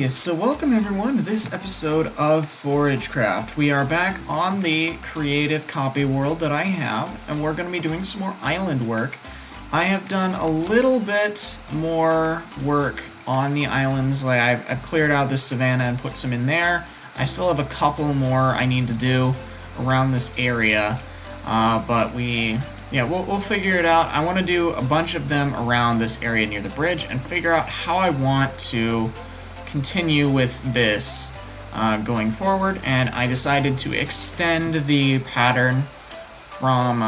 Hey, so welcome everyone to this episode of ForageCraft. We are back on the creative copy world that I have, and we're going to be doing some more island work. I have done a little bit more work on the islands, like I've cleared out this savanna and put some in there. I still have a couple more I need to do around this area, but we'll figure it out. I want to do a bunch of them around this area near the bridge and figure out how I want to continue with this going forward, and I decided to extend the pattern from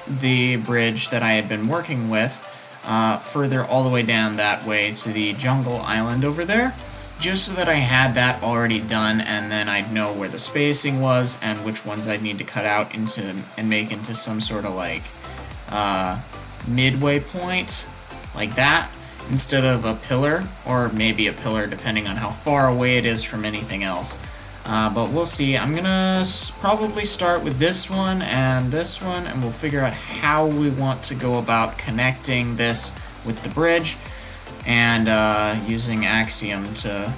the bridge that I had been working with further all the way down that way to the jungle island over there, just so that I had that already done, and then I'd know where the spacing was and which ones I'd need to cut out into and make into some sort of like midway point like that, instead of a pillar, or maybe a pillar depending on how far away it is from anything else. But we'll see. I'm gonna probably start with this one, and we'll figure out how we want to go about connecting this with the bridge, and using Axiom to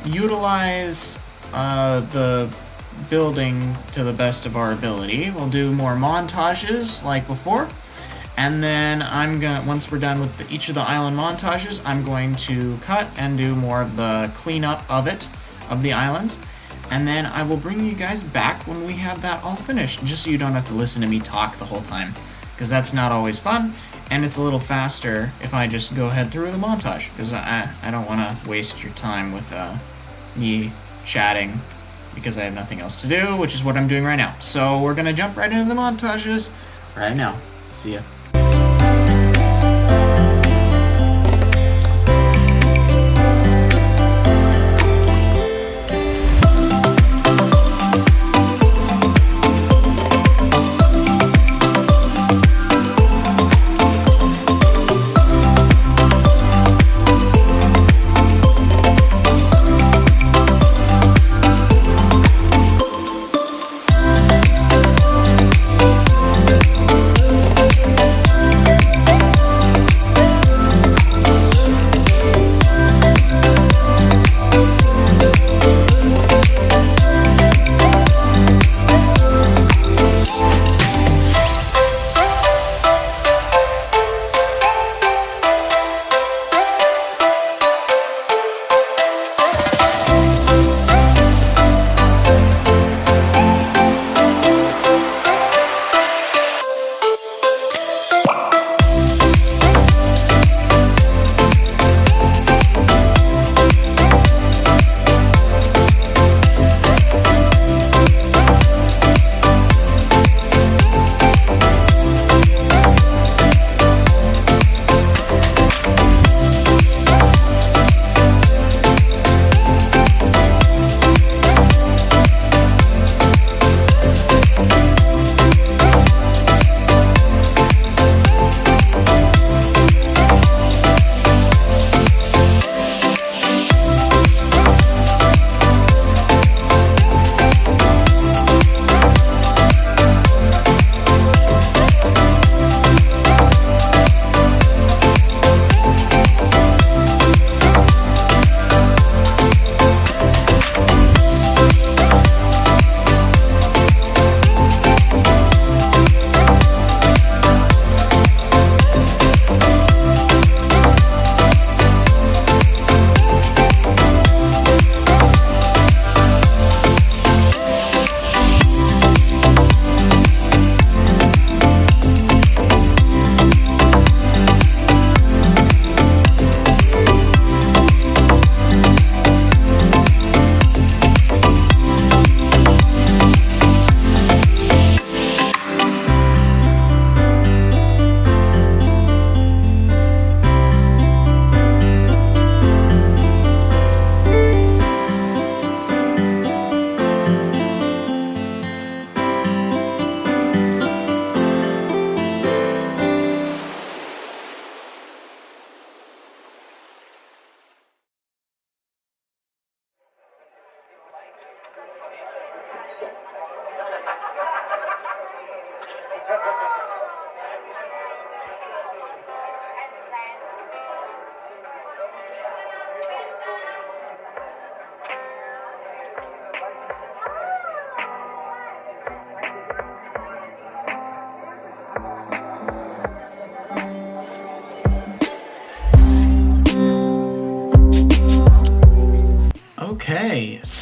utilize the building to the best of our ability. We'll do more montages like before. And then once we're done with each of the island montages, I'm going to cut and do more of the cleanup of the islands. And then I will bring you guys back when we have that all finished, just so you don't have to listen to me talk the whole time, because that's not always fun, and it's a little faster if I just go ahead through the montage, because I don't want to waste your time with me chatting, because I have nothing else to do, which is what I'm doing right now. So we're going to jump right into the montages right now. See ya.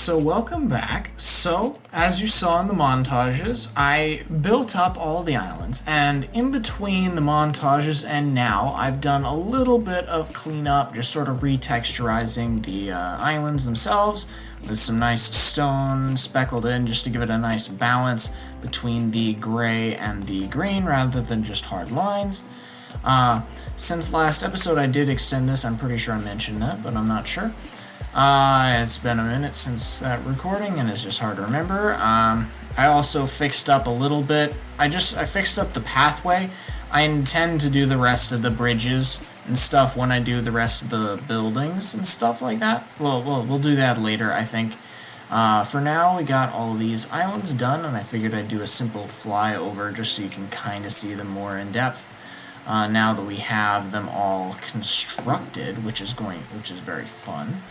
So welcome back. So, as you saw in the montages, I built up all the islands, and in between the montages and now, I've done a little bit of cleanup, just sort of retexturizing the islands themselves with some nice stone speckled in just to give it a nice balance between the gray and the green rather than just hard lines. Since last episode I did extend this, I'm pretty sure I mentioned that, but I'm not sure. It's been a minute since that recording, and it's just hard to remember. I also fixed up a little bit. I fixed up the pathway. I intend to do the rest of the bridges and stuff when I do the rest of the buildings and stuff like that. We'll do that later, I think. For now, we got all of these islands done, and I figured I'd do a simple flyover just so you can kind of see them more in depth. Now that we have them all constructed, which is very fun.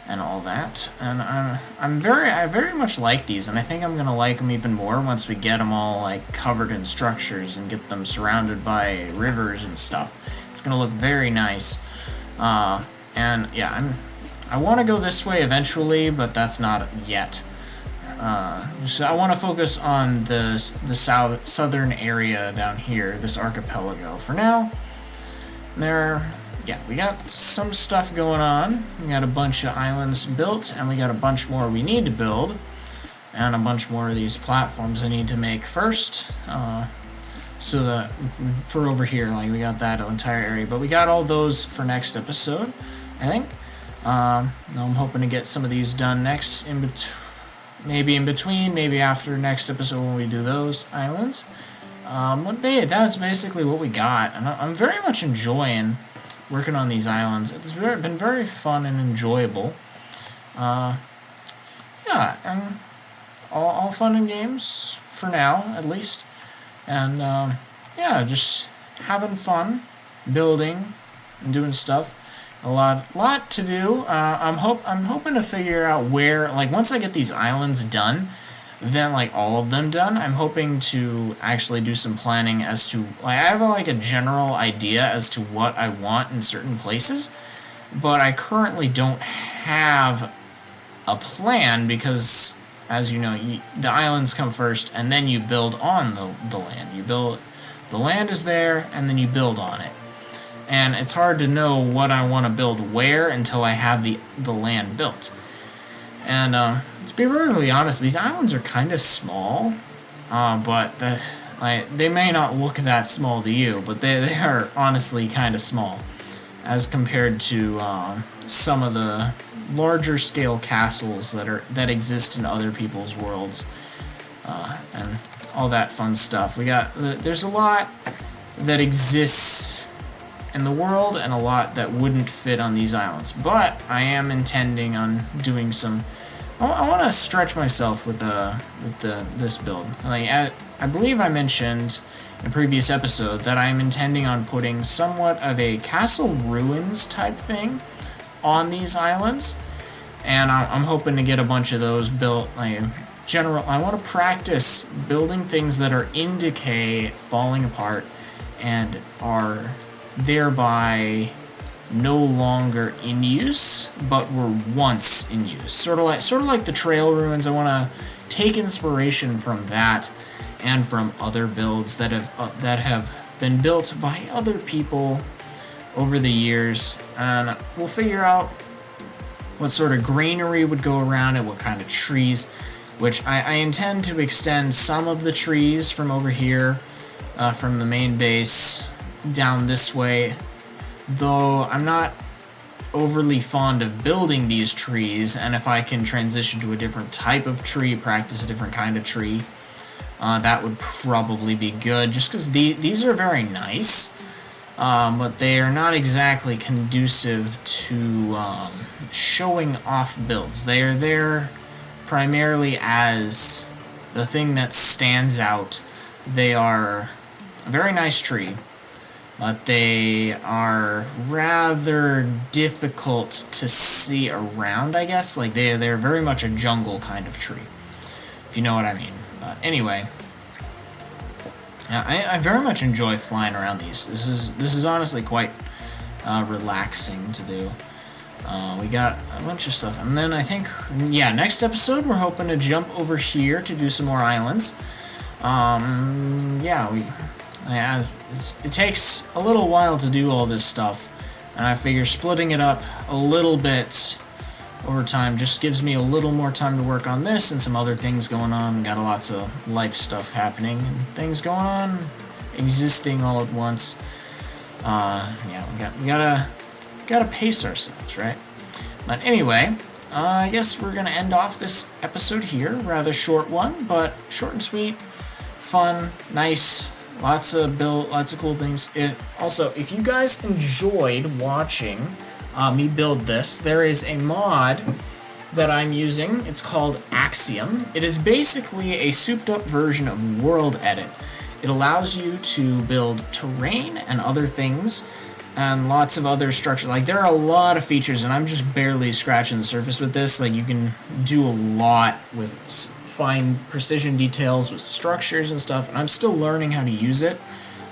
And all that, and I very much like these, and I think I'm gonna like them even more once we get them all like covered in structures and get them surrounded by rivers and stuff. It's gonna look very nice, and yeah, I want to go this way eventually, but that's not yet. So I want to focus on the southern area down here, this archipelago. For now, yeah, we got some stuff going on. We got a bunch of islands built, and we got a bunch more we need to build, and a bunch more of these platforms I need to make first. So that for over here, like we got that entire area, but we got all those for next episode, I think. I'm hoping to get some of these done next, maybe in between, maybe after next episode when we do those islands. But that's basically what we got, and I'm very much enjoying working on these islands. It's been very fun and enjoyable. Yeah, and all fun and games for now, at least. And yeah, just having fun, building, and doing stuff. A lot to do. I'm hoping to figure out where, like, once I get these islands done, then like all of them done, I'm hoping to actually do some planning as to, like, I have a general idea as to what I want in certain places, but I currently don't have a plan because, as you know, the islands come first and then you build on the land. The land is there and then you build on it. And it's hard to know what I want to build where until I have the land built. And to be really honest, these islands are kind of small, but they may not look that small to you, but they are honestly kind of small as compared to some of the larger scale castles that exist in other people's worlds, and all that fun stuff. There's a lot that exists in the world and a lot that wouldn't fit on these islands, but I am intending on doing some. I want to stretch myself with this build. Like, I believe I mentioned in a previous episode that I'm intending on putting somewhat of a castle ruins type thing on these islands, and I'm hoping to get a bunch of those built. I want to practice building things that are in decay, falling apart, and are thereby no longer in use, but were once in use. Sort of like the trail ruins. I want to take inspiration from that and from other builds that have been built by other people over the years, and we'll figure out what sort of greenery would go around it, what kind of trees, which I intend to extend some of the trees from over here, from the main base down this way. Though I'm not overly fond of building these trees, and if I can transition to a different type of tree, practice a different kind of tree, that would probably be good, just because these are very nice, but they are not exactly conducive to showing off builds. They are there primarily as the thing that stands out. They are a very nice tree, but they are rather difficult to see around, I guess. Like, they're very much a jungle kind of tree, if you know what I mean. But anyway, I very much enjoy flying around these. This is honestly quite relaxing to do. We got a bunch of stuff. And then I think, yeah, next episode we're hoping to jump over here to do some more islands. It takes a little while to do all this stuff. And I figure splitting it up a little bit over time just gives me a little more time to work on this and some other things going on. We got lots of life stuff happening and things going on, existing all at once. We gotta pace ourselves, right? But anyway, I guess we're gonna end off this episode here. Rather short one, but short and sweet, fun, nice. Lots of cool things. Also, if you guys enjoyed watching me build this, there is a mod that I'm using. It's called Axiom. It is basically a souped-up version of World Edit. It allows you to build terrain and other things, and lots of other structure. Like, there are a lot of features, and I'm just barely scratching the surface with this. Like, you can do a lot with fine precision details with structures and stuff, and I'm still learning how to use it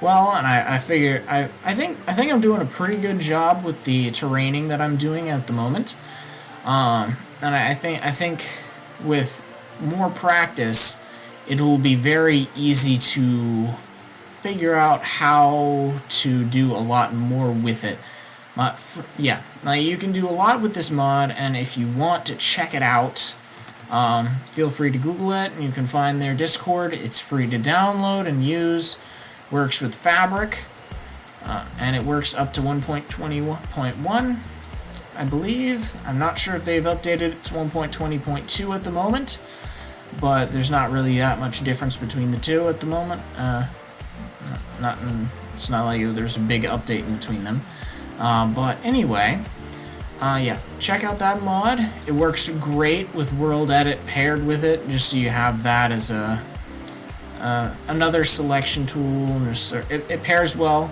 well, and I figure I think I'm doing a pretty good job with the terraining that I'm doing at the moment. And I think with more practice, it will be very easy to figure out how to do a lot more with it. You can do a lot with this mod, and if you want to check it out, feel free to Google it, and you can find their Discord. It's free to download and use. Works with Fabric, and it works up to 1.20.1, I believe. I'm not sure if they've updated it to 1.20.2 at the moment, but there's not really that much difference between the two at the moment. It's not like there's a big update in between them. But anyway, check out that mod. It works great with World Edit paired with it, just so you have that as another selection tool. It pairs well,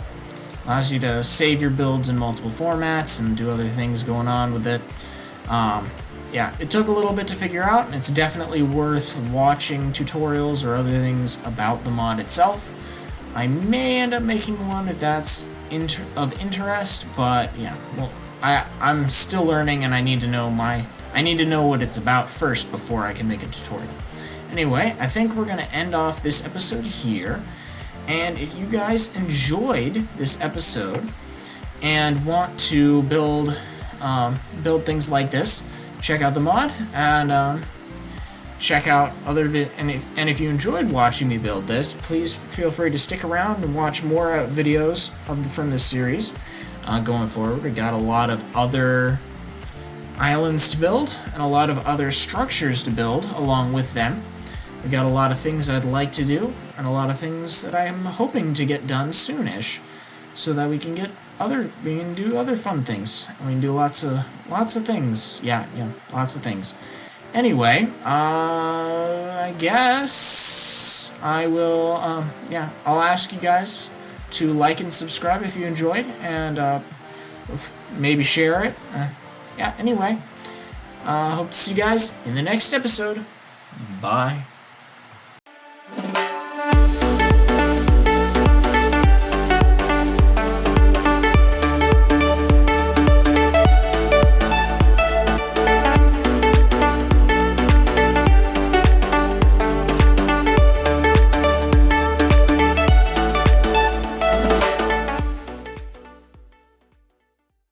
allows you to save your builds in multiple formats and do other things going on with it. It took a little bit to figure out, and it's definitely worth watching tutorials or other things about the mod itself. I may end up making one if that's of interest, but I'm still learning, and I need to know what it's about first before I can make a tutorial. Anyway, I think we're going to end off this episode here, and if you guys enjoyed this episode and want to build things like this, check out the mod, and check out other and if you enjoyed watching me build this, please feel free to stick around and watch more videos from this series going forward. We got a lot of other islands to build and a lot of other structures to build along with them. We got a lot of things I'd like to do, and a lot of things that I'm hoping to get done soonish, so that we can do other fun things. We can do lots of things. Lots of things. Anyway, I guess I will. I'll ask you guys to like and subscribe if you enjoyed, and maybe share it. Anyway, hope to see you guys in the next episode. Bye.